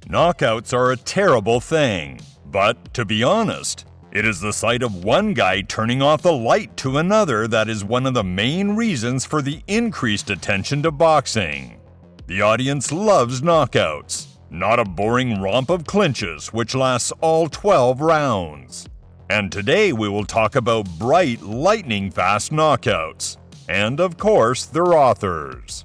Knockouts are a terrible thing, but to be honest, it is the sight of one guy turning off the light to another that is one of the main reasons for the increased attention to boxing. The audience loves knockouts, not a boring romp of clinches which lasts all 12 rounds. And today we will talk about bright, lightning-fast knockouts, and of course their authors.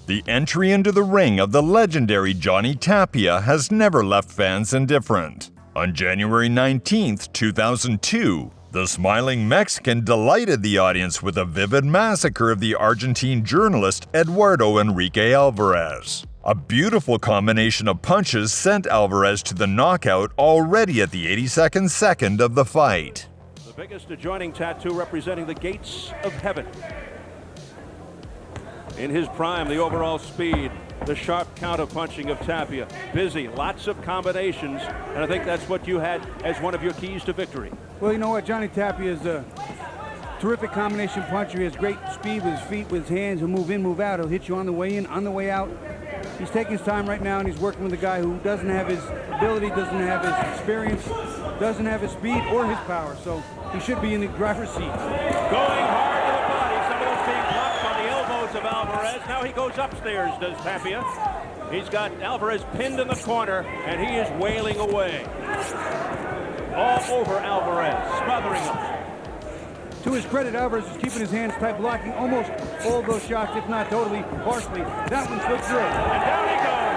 The entry into the ring of the legendary Johnny Tapia has never left fans indifferent. On January 19, 2002, the smiling Mexican delighted the audience with a vivid massacre of the Argentine journalist Eduardo Enrique Alvarez. A beautiful combination of punches sent Alvarez to the knockout already at the 82nd second of the fight. The biggest adjoining tattoo representing the gates of heaven. In his prime, the overall speed, the sharp counter-punching of Tapia. Busy, lots of combinations, and I think that's what you had as one of your keys to victory. Well, you know what? Johnny Tapia is a terrific combination puncher. He has great speed with his feet, with his hands. He'll move in, move out. He'll hit you on the way in, on the way out. He's taking his time right now, and he's working with a guy who doesn't have his ability, doesn't have his experience, doesn't have his speed or his power, so he should be in the driver's seat. Going hard to the body. Some of those being blocked on the elbows of Alvarez. Now he goes upstairs, does Tapia. He's got Alvarez pinned in the corner, and he is wailing away. All over Alvarez, smothering him. To his credit, Alvarez is keeping his hands tight, blocking almost all of those shots, if not totally, partially. That one slipped through. And down he goes.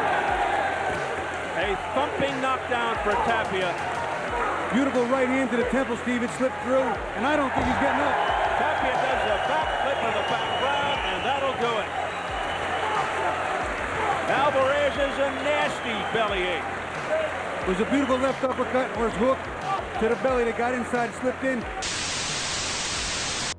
A thumping knockdown for Tapia. Beautiful right hand to the temple, Steve. It slipped through, and I don't think he's getting up. Tapia does a backflip to the background, and that'll do it. Alvarez is a nasty bellyache. It was a beautiful left uppercut or his hook to the belly that got inside, slipped in.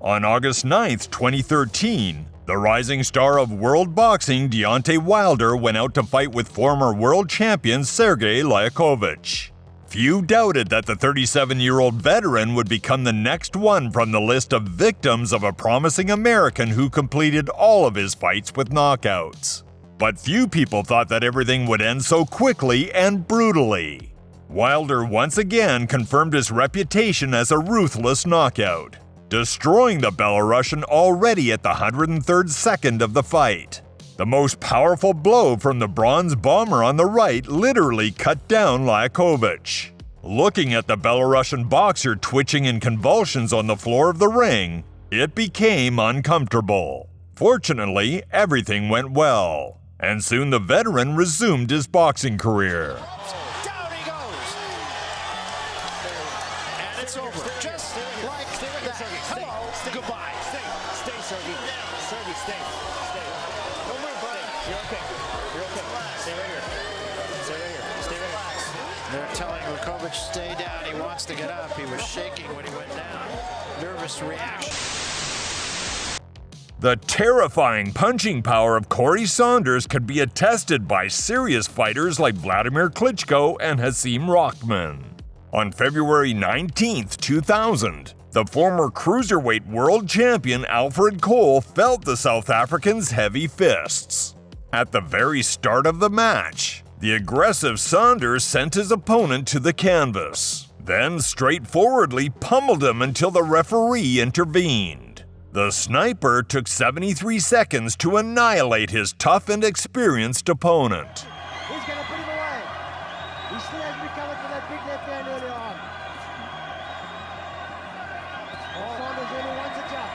On August 9, 2013, the rising star of world boxing Deontay Wilder went out to fight with former world champion Sergey Lakovic. Few doubted that the 37-year-old veteran would become the next one from the list of victims of a promising American who completed all of his fights with knockouts. But few people thought that everything would end so quickly and brutally. Wilder once again confirmed his reputation as a ruthless knockout, destroying the Belarusian already at the 103rd second of the fight. The most powerful blow from the bronze bomber on the right literally cut down Lakovic. Looking at the Belarusian boxer twitching in convulsions on the floor of the ring, it became uncomfortable. Fortunately, everything went well, and soon the veteran resumed his boxing career. Down he goes! And it's over. Just like that. Hello, goodbye. Stay, Sergey. Sergey, stay. Don't move, buddy. You're okay. Stay right here. Stay right here. They're telling Lakovic to stay down. He wants to get up. He was shaking when he went down. Nervous reaction. The terrifying punching power of Saunders could be attested by serious fighters like Vladimir Klitschko and Hasim Rahman. On February 19, 2000, the former cruiserweight world champion Alfred felt the South African's heavy fists. At the very start of the match, the aggressive Saunders sent his opponent to the canvas, then straightforwardly pummeled him until the referee intervened. The sniper took 73 seconds to annihilate his tough and experienced opponent. He's going to put him away. He still hasn't recovered from that big left hand earlier on. Saunders really wants a jump.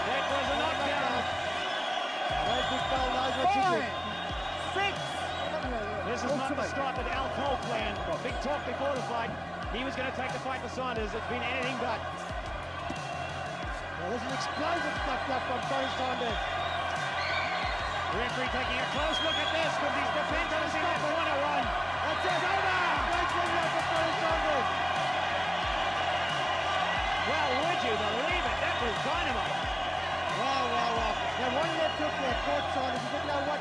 That was a knockdown. That big fella knows what to do. 6. This is not the start that Al Cole planned. Big talk before the fight. He was going to take the fight to Saunders. It's been anything but. Well, there's an explosive up from Saunders. The referee taking a close look at this because he's defense on his end for 101. That's it, over! Great win up for Saunders. Well, would you believe it? That was dynamite. Well. Now one left hook there caught Saunders. He didn't know what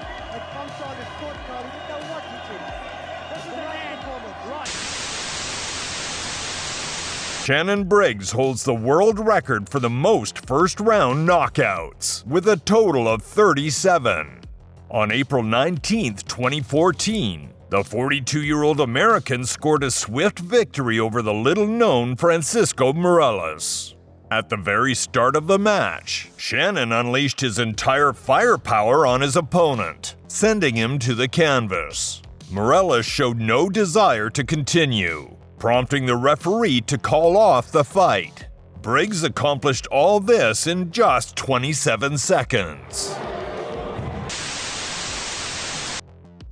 from Saunders caught Carl. He didn't know what to do. This is the man performance. Right. Shannon Briggs holds the world record for the most first-round knockouts, with a total of 37. On April 19, 2014, the 42-year-old American scored a swift victory over the little-known Francisco Morales. At the very start of the match, Shannon unleashed his entire firepower on his opponent, sending him to the canvas. Morales showed no desire to continue, prompting the referee to call off the fight. Briggs accomplished all this in just 27 seconds.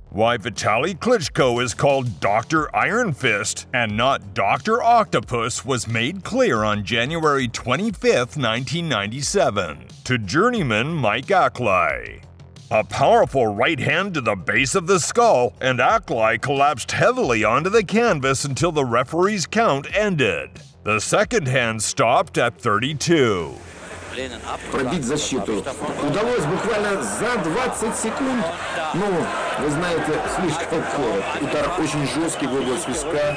Why Vitaly Klitschko is called Dr. Iron Fist and not Dr. Octopus was made clear on January 25, 1997, to journeyman Mike Ackley. A powerful right hand to the base of the skull, and Ackley collapsed heavily onto the canvas until the referee's count ended. The second hand stopped at 32. Пробить защиту. Удалось буквально за 20 секунд. Ну, вы знаете, слишком коротко. Удар очень жесткий в область виска,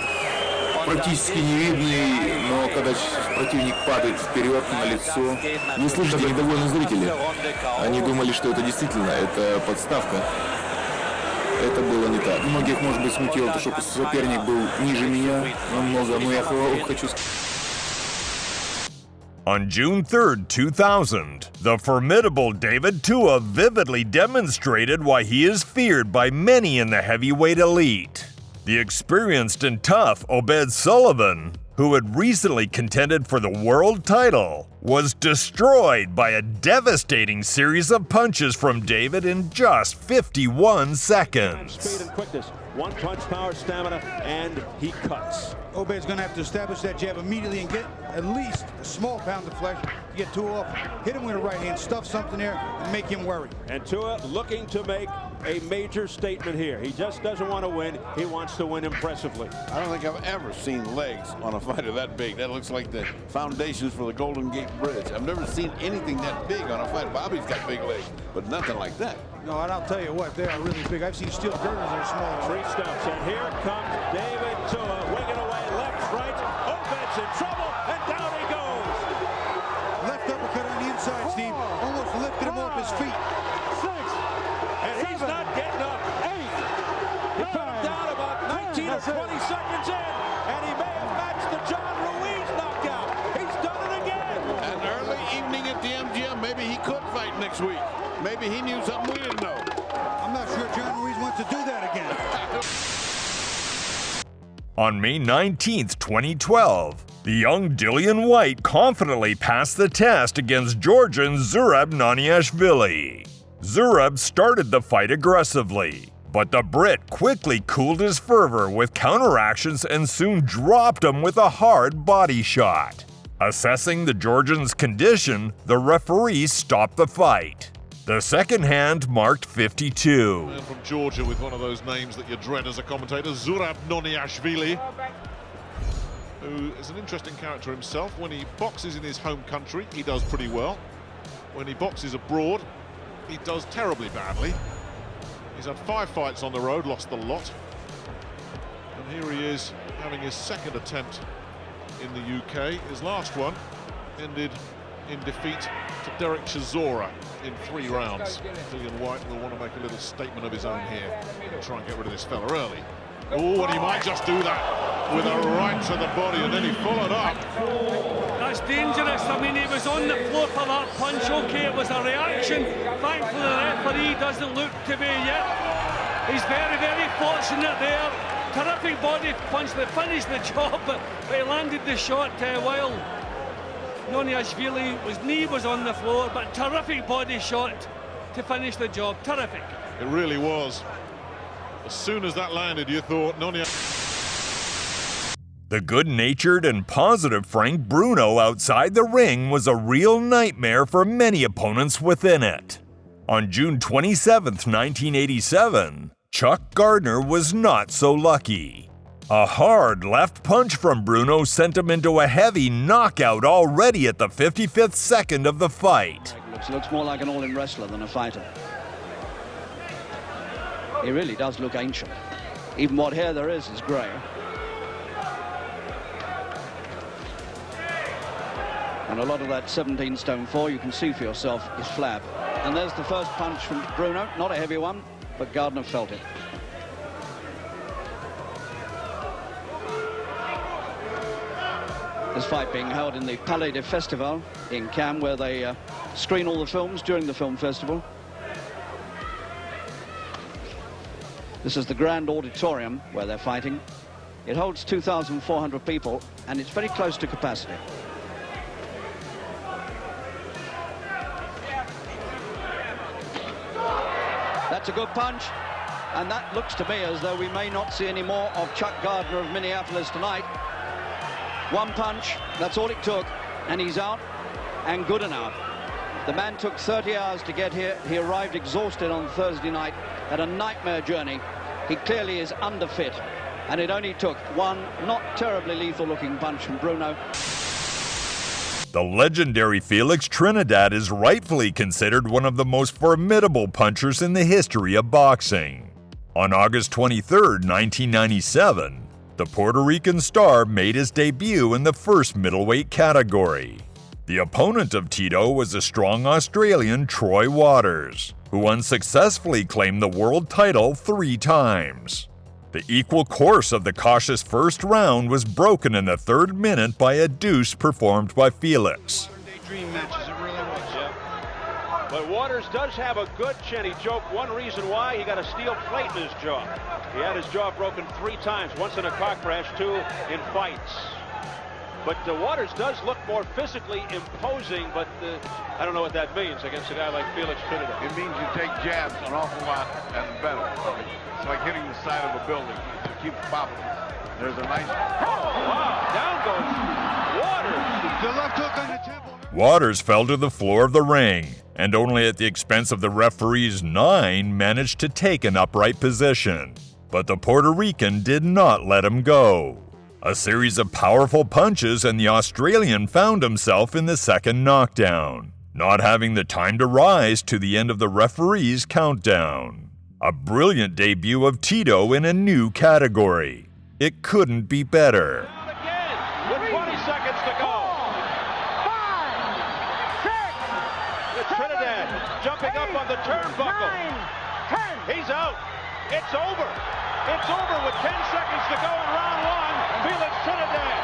практически невидный, но когда противник падает вперед на лицо, не слышите недовольные зрители. Они думали, что это действительно, это подставка. Это было не так. Многих, может быть, смутило то, что соперник был ниже меня намного, но я хочу сказать. On June 3, 2000, the formidable David Tua vividly demonstrated why he is feared by many in the heavyweight elite. The experienced and tough Obed Sullivan, who had recently contended for the world title, was destroyed by a devastating series of punches from David in just 51 seconds. Speed and quickness, one punch power, stamina, and he cuts. Obed's going to have to establish that jab immediately and get at least a small pound of flesh to get Tua off. Hit him with a right hand, stuff something there, and make him worry. And Tua looking to make a major statement here. He just doesn't want to win. He wants to win impressively. I don't think I've ever seen legs on a fighter that big. That looks like the foundations for the Golden Gate Bridge. I've never seen anything that big on a fighter. Bobby's got big legs, but nothing like that. No, and I'll tell you what, they are really big. I've seen steel girders that are smaller. Three stumps, and here comes David Tua, winging away left, right. Obed's in trouble, and down he goes. Left uppercut on the inside, Steve. Almost lifted him off his feet. And he's not getting up. He put him down about 19 or 20 seconds in, and he may have matched the John Ruiz knockout. He's done it again. An early evening at the MGM, maybe he could fight next week. Maybe he knew something we didn't know. I'm not sure John Ruiz wants to do that again. On May 19, 2012, the young Dillian Whyte confidently passed the test against Georgian Zurab Naniashvili. Zurab started the fight aggressively, but the Brit quickly cooled his fervor with counteractions and soon dropped him with a hard body shot. Assessing the Georgian's condition, the referee stopped the fight. The second hand marked 52. Man from Georgia with one of those names that you dread as a commentator, Zurab Naniashvili, who is an interesting character himself. When he boxes in his home country, he does pretty well. When he boxes abroad, he does terribly badly. He's had 5 fights on the road, lost the lot. And here he is having his second attempt in the UK. His last one ended in defeat to Derek Chisora in 3 rounds. Dillian Whyte will want to make a little statement of his own here and try and get rid of this fella early. Oh, and he might just do that with a right to the body, and then he followed up. That's dangerous. I mean, he was on the floor for that punch. Okay, it was a reaction. Thankfully, the referee doesn't look to be yet. He's very, very fortunate there. Terrific body punch that finished the job, but he landed the shot while Naniashvili, his knee was on the floor, but terrific body shot to finish the job. Terrific. It really was. As soon as that landed, you thought The good-natured and positive Frank Bruno outside the ring was a real nightmare for many opponents within it. On June 27, 1987, Chuck Gardner was not so lucky. A hard left punch from Bruno sent him into a heavy knockout already at the 55th second of the fight. Looks more like an all-in wrestler than a fighter. He really does look ancient. Even what hair there is grey. And a lot of that 17 stone 4, you can see for yourself, is flab. And there's the first punch from Bruno, not a heavy one, but Gardner felt it. This fight being held in the Palais des Festivals in Cannes, where they screen all the films during the film festival. This is the Grand Auditorium where they're fighting. It holds 2,400 people, and it's very close to capacity. That's a good punch, and that looks to me as though we may not see any more of Chuck Gardner of Minneapolis tonight. One punch, that's all it took, and he's out, and good enough. The man took 30 hours to get here. He arrived exhausted on Thursday night, had a nightmare journey. He clearly is underfit, and it only took one not terribly lethal-looking punch from Bruno. The legendary Felix Trinidad is rightfully considered one of the most formidable punchers in the history of boxing. On August 23, 1997, the Puerto Rican star made his debut in the first middleweight category. The opponent of Tito was the strong Australian Troy Waters, who unsuccessfully claimed the world title 3 times. The equal course of the cautious first round was broken in the 3rd minute by a deuce performed by Felix. Dream matches, it really was. Yeah. But Waters does have a good chin. He joked one reason why he got a steel plate in his jaw. He had his jaw broken 3 times, once in a car crash, 2 in fights. But Waters does look more physically imposing, but I don't know what that means against a guy like Felix Trinidad. It means you take jabs an awful lot and better. It's like hitting the side of a building. You keep popping. There's a nice... Oh, wow. Down goes Waters. The left hook on the temple. Waters fell to the floor of the ring, and only at the expense of the referee's 9 managed to take an upright position. But the Puerto Rican did not let him go. A series of powerful punches, and the Australian found himself in the 2nd knockdown, not having the time to rise to the end of the referee's countdown. A brilliant debut of Tito in a new category. It couldn't be better. Again, with 20 seconds to go. 5, 6. Trinidad jumping up on the turnbuckle. 9, 10. He's out. It's over. It's over with 10 seconds to go in round 1. Felix Trinidad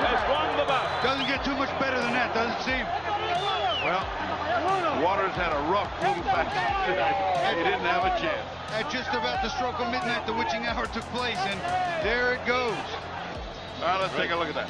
has won the bout. Doesn't get too much better than that, does it seem? Well, Waters had a rough little match tonight. He didn't have a chance. At just about the stroke of midnight, the witching hour took place, and there it goes. All right, let's take a look at that.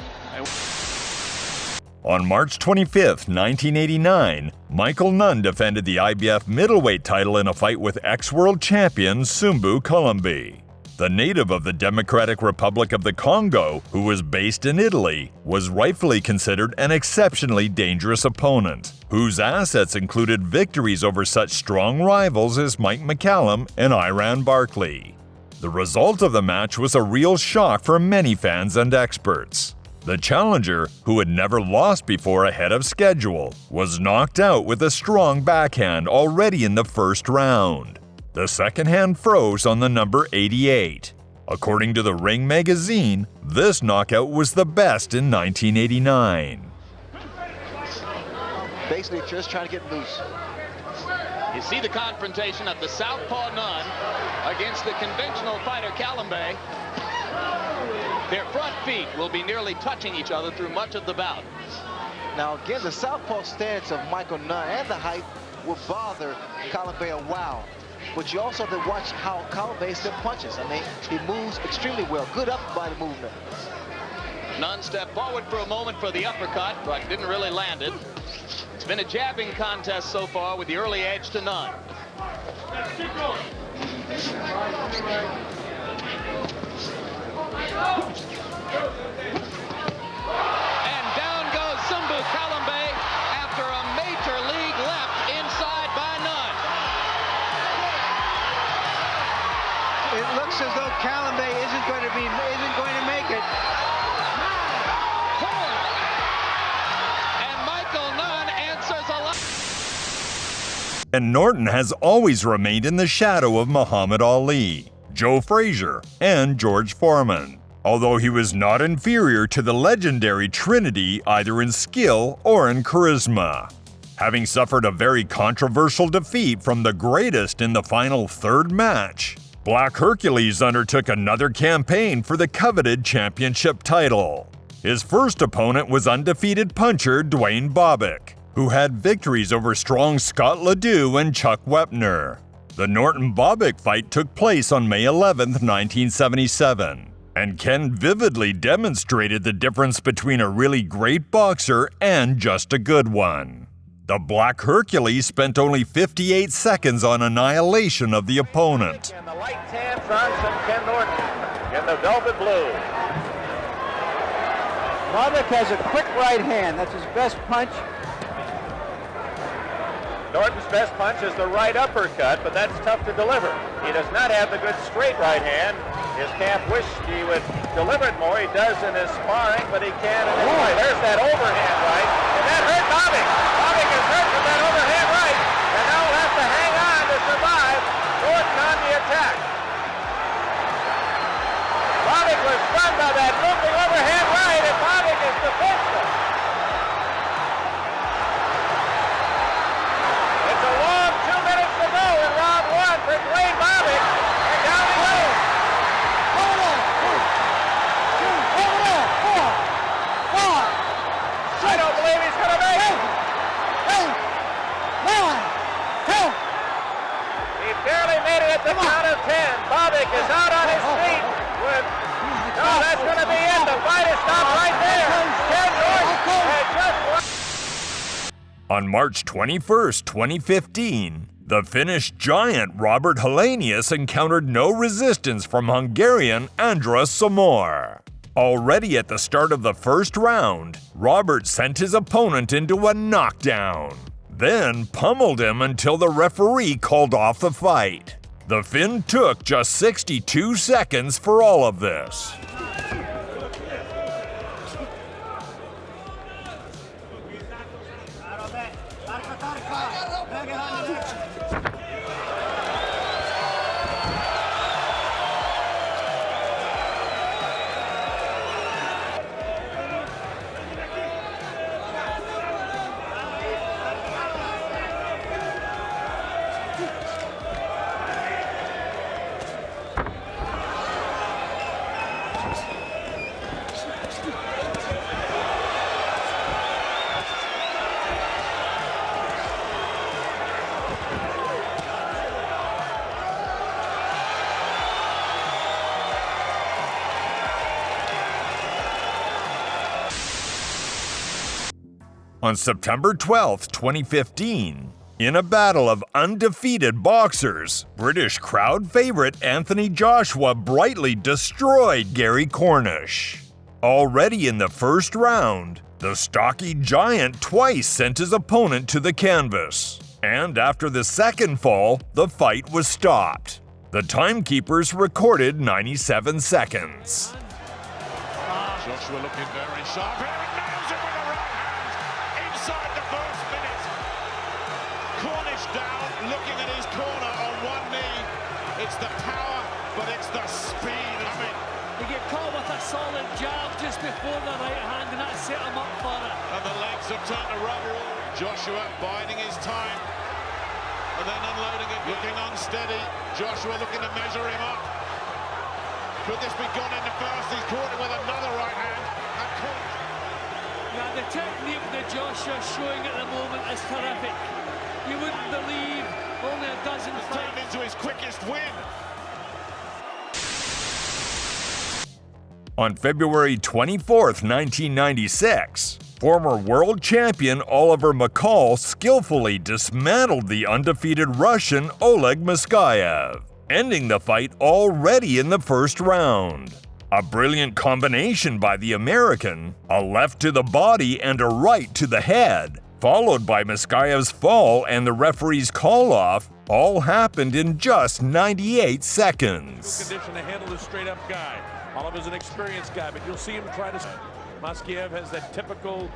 On March 25, 1989, Michael Nunn defended the IBF middleweight title in a fight with ex-world champion Sumbu Columbi. The native of the Democratic Republic of the Congo, who was based in Italy, was rightfully considered an exceptionally dangerous opponent, whose assets included victories over such strong rivals as Mike McCallum and Iran Barkley. The result of the match was a real shock for many fans and experts. The challenger, who had never lost before ahead of schedule, was knocked out with a strong backhand already in the 1st round. The second hand froze on the number 88. According to the Ring magazine, this knockout was the best in 1989. Basically just trying to get loose. You see the confrontation of the southpaw Nunn against the conventional fighter Columbi. Their front feet will be nearly touching each other through much of the bout. Now again, the southpaw stance of Michael Nunn and the height will bother Columbi a while. But you also have to watch how Columbi still punches. I mean, he moves extremely well. Good upper body movement. Nunn stepped forward for a moment for the uppercut, but didn't really land it. It's been a jabbing contest so far with the early edge to Nunn. And down goes Sumbu Columbi after a major league left inside by Nunn. It looks as though Columbi isn't going to make it. And Michael Nunn answers a lot. And Norton has always remained in the shadow of Muhammad Ali, Joe Frazier, and George Foreman. although he was not inferior to the legendary Trinity either in skill or in charisma. Having suffered a very controversial defeat from the greatest in the final third match, Black Hercules undertook another campaign for the coveted championship title. His first opponent was undefeated puncher Dwayne Bobic, who had victories over strong Scott Ledoux and Chuck Wepner. The Norton-Bobic fight took place on May 11, 1977, and Ken vividly demonstrated the difference between a really great boxer and just a good one. The Black Hercules spent only 58 seconds on annihilation of the opponent. And the light tan trunks from Ken Norton in the velvet blue. Bobic has a quick right hand. That's his best punch. Norton's best punch is the right uppercut, but that's tough to deliver. He does not have the good straight right hand. His camp wished he would deliver it more. He does in his sparring, but he can't in his fight. There's that overhand right, and that hurt Bobic. Bobic is hurt from that overhand right, and now will have to hang on to survive. Norton on the attack. Bobic was stunned by that looping overhand right, and Bobic is defensive. It's a long 2 minutes to go in round one for Dwayne Bobic, and down he goes. I don't believe he's going to make it. 8, 9, 10. He barely made it at the count of 10. Bobic is out on his feet. No, that's going to be it. The fight is stopped right there. Ken Norton had just won. On March 21, 2015, the Finnish giant Robert Helenius encountered no resistance from Hungarian Andras Samore. Already at the start of the first round, Robert sent his opponent into a knockdown, then pummeled him until the referee called off the fight. The Finn took just 62 seconds for all of this. On September 12, 2015, in a battle of undefeated boxers, British crowd favorite Anthony Joshua brightly destroyed Gary Cornish. Already in the first round, the stocky giant twice sent his opponent to the canvas, and after the second fall, the fight was stopped. The timekeepers recorded 97 seconds. Joshua looking very sharp here, and nails it with a right hand inside the first minute. Cornish down, looking at his corner on one knee. It's the power, but it's the speed. I mean, he get caught with a solid jab just before the right hand, and that set him up for it. And the legs have turned to rubber. Joshua biding his time, and then unloading it, looking unsteady. Joshua looking to measure him up. Could this be gone in the first? He's caught him with another right hand. Now the technique that Joshua showing at the moment is terrific. You wouldn't believe only a dozen fights. Turned into his quickest win. On February 24, 1996, former world champion Oliver McCall skillfully dismantled the undefeated Russian Oleg Muskayev, ending the fight already in the first round. A brilliant combination by the American, a left to the body and a right to the head, followed by Muskayev's fall and the referee's call-off, all happened in just 98 seconds. Condition to handle this straight-up guy. Oliver's an experienced guy, but you'll see him try to... Muskayev has that typical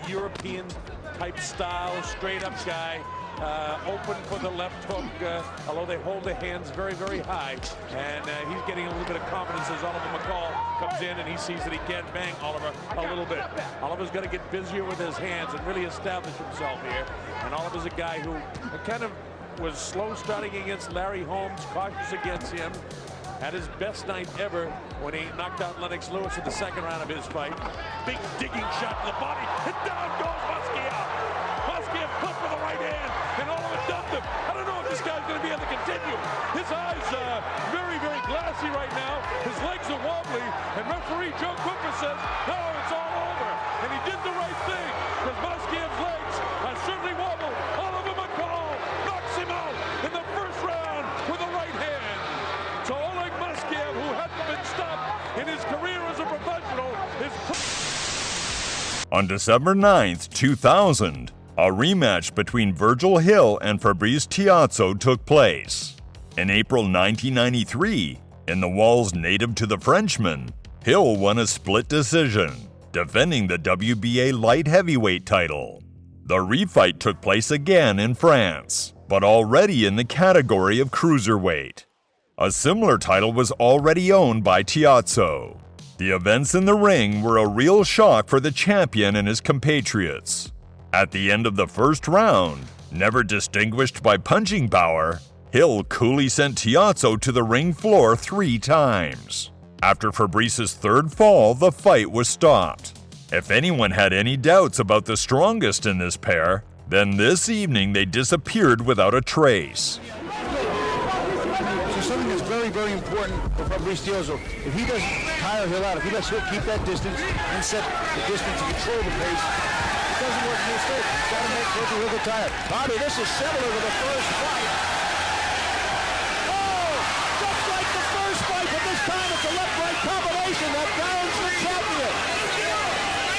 European-type style, straight-up guy. Open for the left hook, although they hold their hands very, very high. And he's getting a little bit of confidence as Oliver McCall comes in and he sees that he can't bang Oliver a little bit. Oliver's got to get busier with his hands and really establish himself here. And Oliver's a guy who kind of was slow starting against Larry Holmes, cautious against him. Had his best night ever when he knocked out Lennox Lewis in the second round of his fight. Big digging shot to the body, and down goes Muskie. Muskie flipped with the right hand, and Oliver dumped him. I don't know if this guy's going to be able to continue. His eyes very, very glassy right now. His legs are wobbly, and referee Joe Cooper says, no, it's all over. And he did the right thing, because Muskie's legs are certainly wobbled. Oliver McCall knocks him out in the first round with the right hand. So Oleg Muskiev, who hadn't been stopped in his career as a professional, is... On December 9th, 2000, a rematch between Virgil Hill and Fabrice Tiazzo took place. In April 1993, in the walls native to the Frenchman, Hill won a split decision, defending the WBA light heavyweight title. The refight took place again in France, but already in the category of cruiserweight. A similar title was already owned by Tiazzo. The events in the ring were a real shock for the champion and his compatriots. At the end of the first round, never distinguished by punching power, Hill coolly sent Tiazzo to the ring floor 3 times. After Fabrice's third fall, the fight was stopped. If anyone had any doubts about the strongest in this pair, then this evening they disappeared without a trace. So something that's very, very important for Fabrice Tiazzo. If he doesn't tire Hill out, if he lets Hill keep that distance and set the distance and control the pace, it doesn't work in his favor. He's got to make Virgil Hill get tired. Bobby, this is similar to the first fight. Oh, just like the first fight, but this time it's a left-right combination that downs the champion.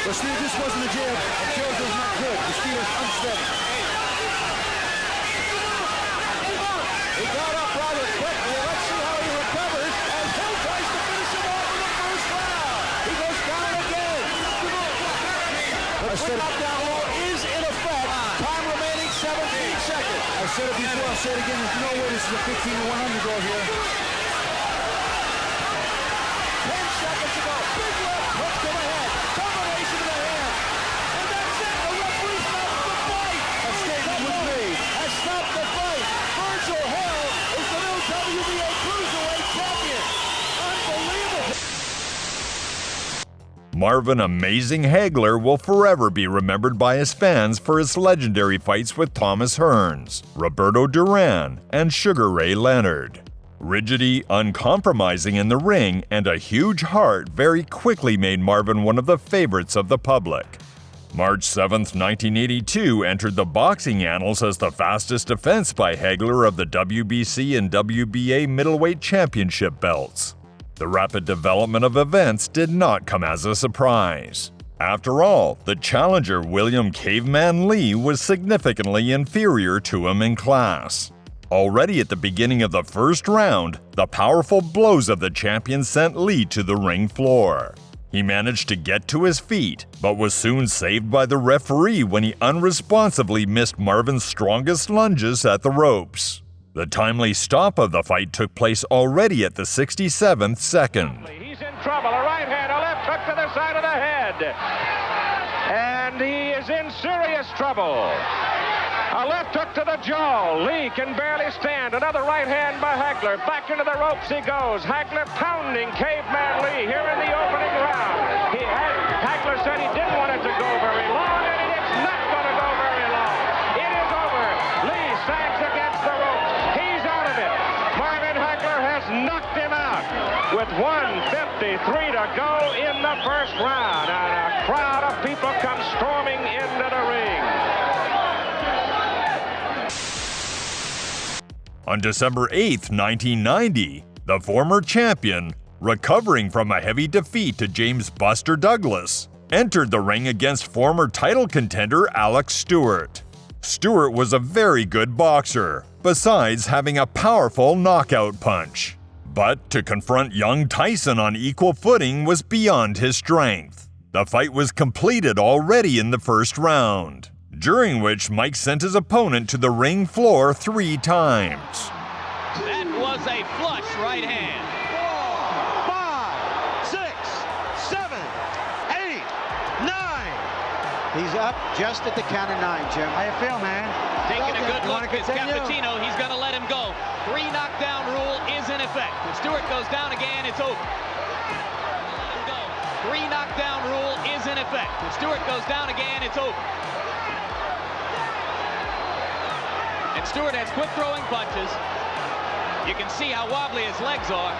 The speed, this wasn't a jab, and Tiazzo's not good. The speed is unsteady. He got up rather quickly. Let's see how he recovers as Hill tries to finish him off in the first round. He goes down again. The quick knockdown rule is in effect. Time remaining 17 seconds. I said it before, I'll say it again. There's no way this is a 15-1 underdog here. 10 seconds to go. Big left hook to the head. Combination to the hand. And that's it. The referee stops the fight. A statement was made. Has stopped the fight. Virgil Hill is the new WBA Cruiserweight champion. Unbelievable. Marvin Amazing Haggler will forever be remembered by his fans for his legendary fights with Thomas Hearns, Roberto Duran, and Sugar Ray Leonard. Rigidity, uncompromising in the ring, and a huge heart very quickly made Marvin one of the favorites of the public. March 7, 1982 entered the boxing annals as the fastest defense by Haggler of the WBC and WBA middleweight championship belts. The rapid development of events did not come as a surprise. After all, the challenger William Caveman Lee was significantly inferior to him in class. Already at the beginning of the first round, the powerful blows of the champion sent Lee to the ring floor. He managed to get to his feet, but was soon saved by the referee when he unresponsively missed Marvin's strongest lunges at the ropes. The timely stop of the fight took place already at the 67th second. He's in trouble. A right hand, a left hook to the side of the head. And he is in serious trouble. A left hook to the jaw. Lee can barely stand. Another right hand by Haggler. Back into the ropes he goes. Haggler pounding Caveman Lee here in the opening round. Haggler said he didn't want it to go very long, and it's not going to go very long. It is over. Lee sags against the ropes. He's out of it. Marvin Haggler has knocked him out with 1:53 to go in the first round. And a crowd of people come storming into the ring. On December 8, 1990, the former champion, recovering from a heavy defeat to James Buster Douglas, entered the ring against former title contender Alex Stewart. Stewart was a very good boxer, besides having a powerful knockout punch. But to confront young Tyson on equal footing was beyond his strength. The fight was completed already in the first round, during which Mike sent his opponent to the ring floor 3 times. That was a flush right hand. 4, 5, 6, He's up just at the count of 9, Jim. How you feel, man? Taking a good look wanna is continue? Cappuccino. He's going to let him go. 3 knockdown rule is in effect. If Stewart goes down again, it's over. 3 knockdown rule is in effect. If Stewart goes down again, it's over. And Stewart has quick throwing punches. You can see how wobbly his legs are.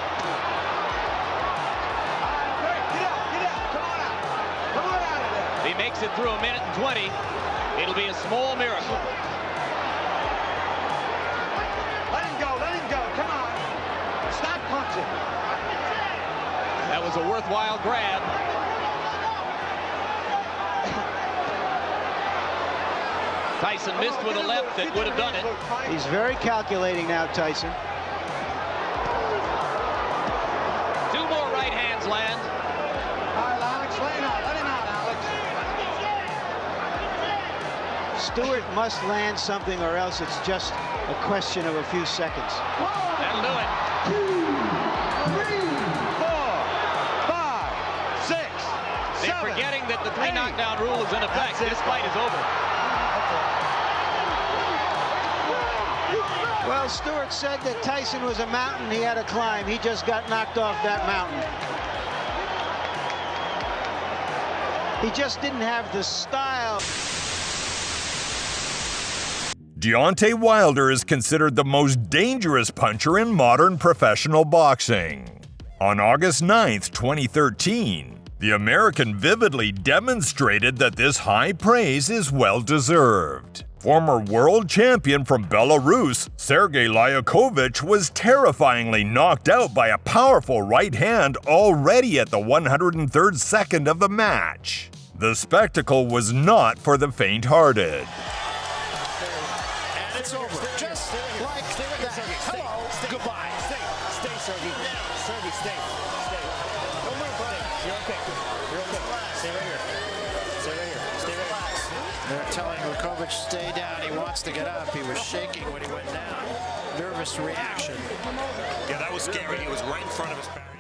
If he makes it through 1 minute and 20, it'll be a small miracle. Let him go, come on. Stop punching. That was a worthwhile grab. Tyson missed with a left that would have done it. He's very calculating now, Tyson. 2 more right hands land. All right, Alex, let him out, Alex. Stewart must land something or else it's just a question of a few seconds. That'll do it. 2, 3, 4, 5, 6, They're 7, forgetting that the 3 8. knockdown rule is in effect. This fight is over. Well, Stewart said that Tyson was a mountain he had to climb. He just got knocked off that mountain. He just didn't have the style. Deontay Wilder is considered the most dangerous puncher in modern professional boxing. On August 9th, 2013, the American vividly demonstrated that this high praise is well-deserved. Former world champion from Belarus, Sergey Lakovic, was terrifyingly knocked out by a powerful right hand already at the 103rd second of the match. The spectacle was not for the faint-hearted. And it's over. Just like that. Hello. Goodbye. Stay, Sergey. Sergey, stay. Don't move, buddy. You're okay. Stay right here. Stay right here. They're telling Lakovic to stay down. He wants to get up. He was shaking when he went down. Nervous reaction. Yeah, that was scary. He was right in front of his parry.